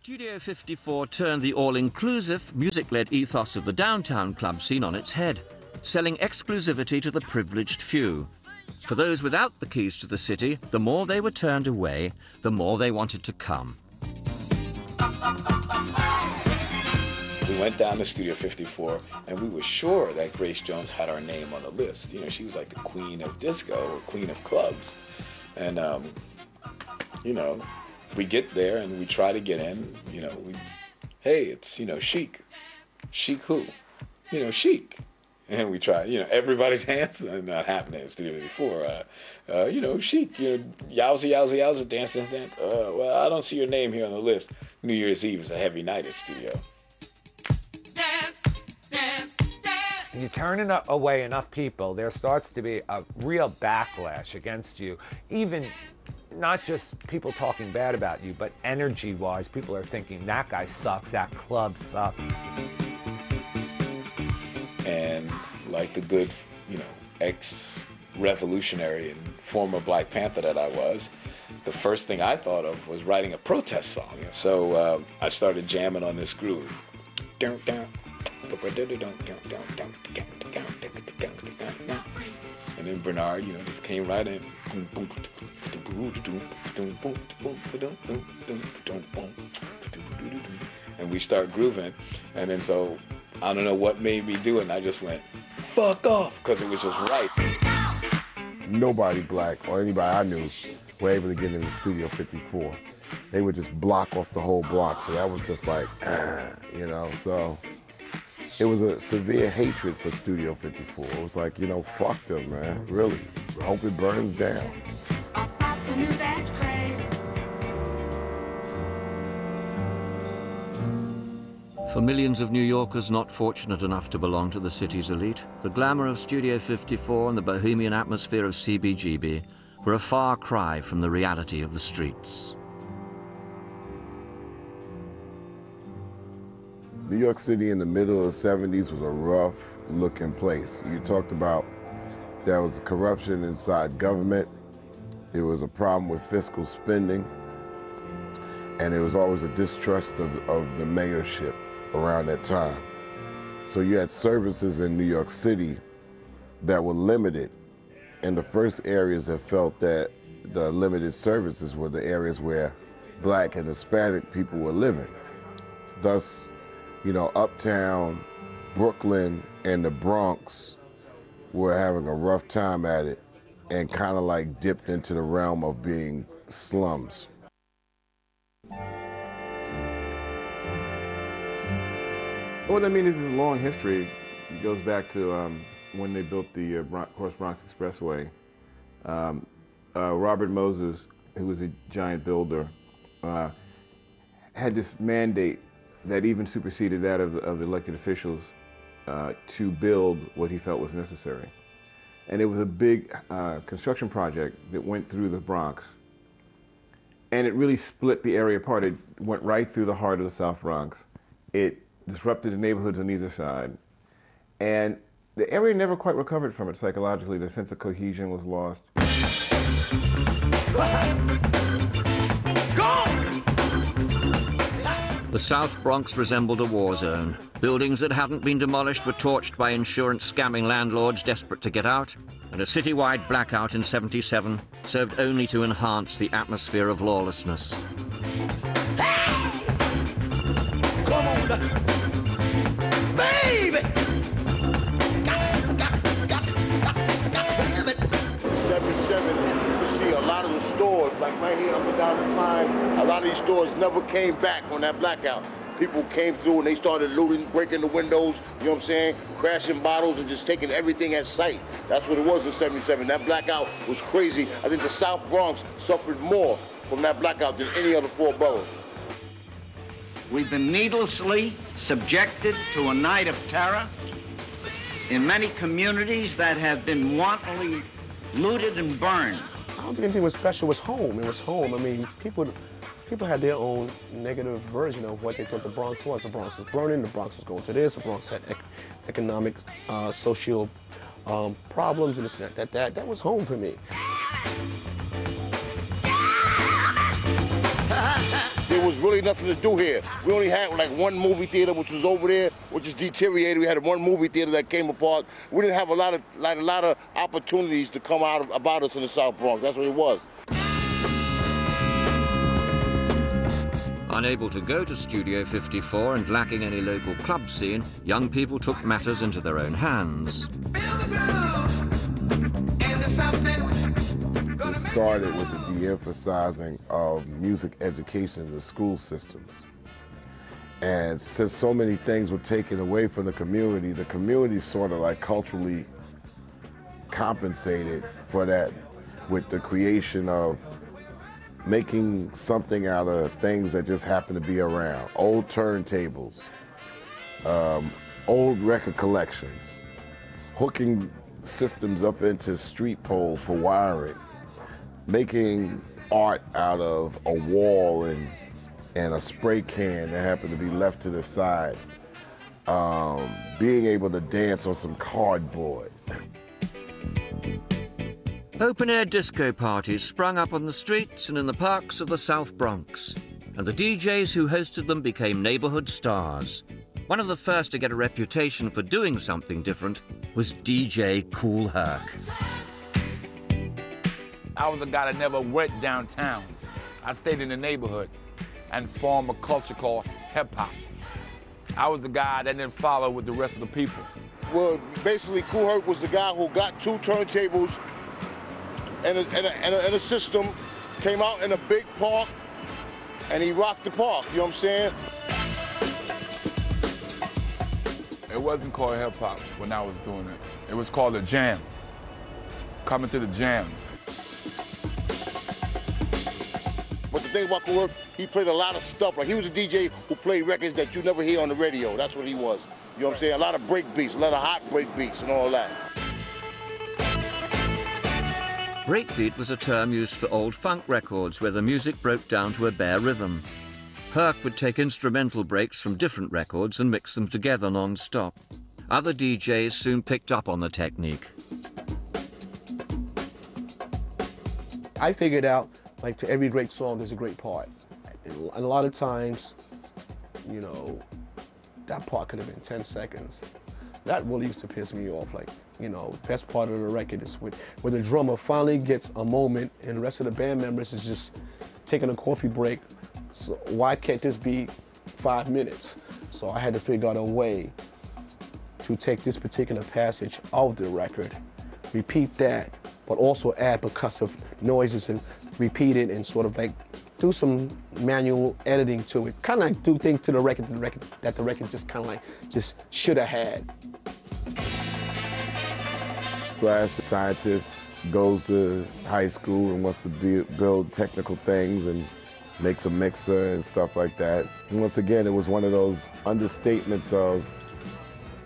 Studio 54 turned the all-inclusive, music-led ethos of the downtown club scene on its head, selling exclusivity to the privileged few. For those without the keys to the city, the more they were turned away, the more they wanted to come. We went down to Studio 54, and we were sure that Grace Jones had our name on the list. You know, she was like the queen of disco, or queen of clubs. And, you know, we get there and we try to get in, you know, hey, it's, you know, Chic. Chic who? You know, Chic. And we try, you know, everybody's hands, not happening at Studio 54. You know, Chic, you know, yowza, yowza, yowza, dance, dance, dance. Well, I don't see your name here on the list. New Year's Eve is a heavy night at Studio. Dance, dance, dance. You turn away enough people, there starts to be a real backlash against you. Even not just people talking bad about you, but energy-wise, people are thinking, that guy sucks, that club sucks. And like the good, you know, ex-revolutionary and former Black Panther that I was, the first thing I thought of was writing a protest song. So I started jamming on this groove. And then Bernard, you know, just came right in. And we start grooving. And then so, I don't know what made me do it, and I just went, fuck off, because it was just right. Nobody black or anybody I knew were able to get into Studio 54. They would just block off the whole block, so that was just like, you know, so it was a severe hatred for Studio 54. It was like, you know, fuck them, man, really. I hope it burns down. For millions of New Yorkers not fortunate enough to belong to the city's elite, the glamour of Studio 54 and the bohemian atmosphere of CBGB were a far cry from the reality of the streets. New York City in the middle of the 70s was a rough-looking place. You talked about there was corruption inside government, there was a problem with fiscal spending, and there was always a distrust of the mayorship around that time. So you had services in New York City that were limited, and the first areas that felt that the limited services were the areas where Black and Hispanic people were living. Thus, you know, Uptown, Brooklyn, and the Bronx were having a rough time at it and kind of like dipped into the realm of being slums. Well, I mean, this is a long history. It goes back to when they built the Horse Bronx Expressway. Robert Moses, who was a giant builder, had this mandate that even superseded that of the elected officials to build what he felt was necessary. And it was a big construction project that went through the Bronx. And it really split the area apart. It went right through the heart of the South Bronx. It disrupted the neighborhoods on either side. And the area never quite recovered from it psychologically. The sense of cohesion was lost. The South Bronx resembled a war zone. Buildings that hadn't been demolished were torched by insurance-scamming landlords desperate to get out, and a citywide blackout in '77 served only to enhance the atmosphere of lawlessness. Come on, baby! 77, you see a lot of the stores, like right here up and down the line, a lot of these stores never came back on that blackout. People came through and they started looting, breaking the windows, you know what I'm saying, crashing bottles and just taking everything at sight. That's what it was in 77. That blackout was crazy. I think the South Bronx suffered more from that blackout than any other four boroughs. We've been needlessly subjected to a night of terror in many communities that have been wantonly looted and burned. I don't think anything was special. It was home. It was home. I mean, people had their own negative version of what they thought the Bronx was. The Bronx was burning. The Bronx was going to this. The Bronx had economic, social problems and this and that. That was home for me. There was was really nothing to do here. We only had like one movie theater, which was over there, which is deteriorated. We had one movie theater that came apart. We didn't have a lot of opportunities to come out about us in the South Bronx. That's what it was. Unable to go to Studio 54 and lacking any local club scene, young people took matters into their own hands. It started with the de-emphasizing of music education in the school systems. And since so many things were taken away from the community sort of like culturally compensated for that with the creation of making something out of things that just happen to be around. Old turntables, old record collections, hooking systems up into street poles for wiring, making art out of a wall and a spray can that happened to be left to the side, being able to dance on some cardboard. Open-air disco parties sprung up on the streets and in the parks of the South Bronx, and the DJs who hosted them became neighborhood stars. One of the first to get a reputation for doing something different was DJ Kool Herc. I was a guy that never went downtown. I stayed in the neighborhood and formed a culture called hip-hop. I was the guy that didn't follow with the rest of the people. Well, basically, Kool Herc was the guy who got 2 turntables and a system, came out in a big park, and he rocked the park, you know what I'm saying? It wasn't called hip-hop when I was doing it. It was called a jam. Coming to the jam. But the thing about Kool Herc, he played a lot of stuff. Like, he was a DJ who played records that you never hear on the radio. That's what he was. You know what I'm saying? A lot of break beats, a lot of hot break beats and all that. Breakbeat was a term used for old funk records where the music broke down to a bare rhythm. Herc would take instrumental breaks from different records and mix them together non-stop. Other DJs soon picked up on the technique. I figured out, like, to every great song, there's a great part. And a lot of times, you know, that part could have been 10 seconds. That really used to piss me off. Like, you know, the best part of the record is where the drummer finally gets a moment and the rest of the band members is just taking a coffee break. So why can't this be 5 minutes? So I had to figure out a way to take this particular passage of the record, repeat that, but also add percussive noises and repeat it and sort of like do some manual editing to it. Kind of like do things to the record that the record just kind of like just should have had. Flash scientist goes to high school and wants to build technical things and makes a mixer and stuff like that. And once again, it was one of those understatements of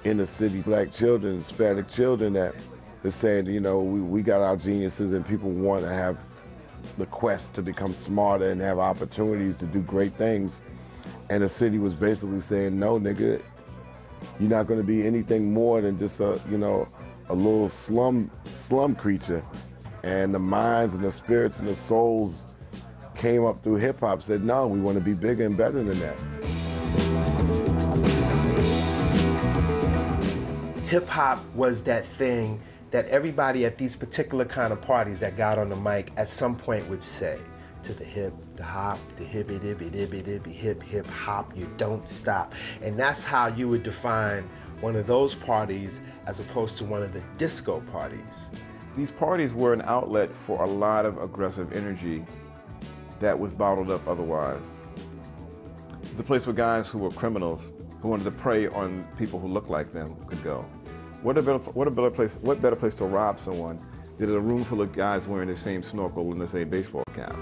inner city black children, Hispanic children that they're saying, you know, we got our geniuses and people want to have the quest to become smarter and have opportunities to do great things. And the city was basically saying, no, nigga, you're not going to be anything more than just a, you know, a little slum creature. And the minds and the spirits and the souls came up through hip hop, said, no, we want to be bigger and better than that. Hip hop was that thing that everybody at these particular kind of parties that got on the mic at some point would say, to the hip, the hop, the hippie dippy dippy dippy hip hip hop, you don't stop. And that's how you would define one of those parties as opposed to one of the disco parties. These parties were an outlet for a lot of aggressive energy that was bottled up otherwise. It was a place where guys who were criminals, who wanted to prey on people who looked like them, could go. What better place to rob someone than a room full of guys wearing the same snorkel and the same baseball cap?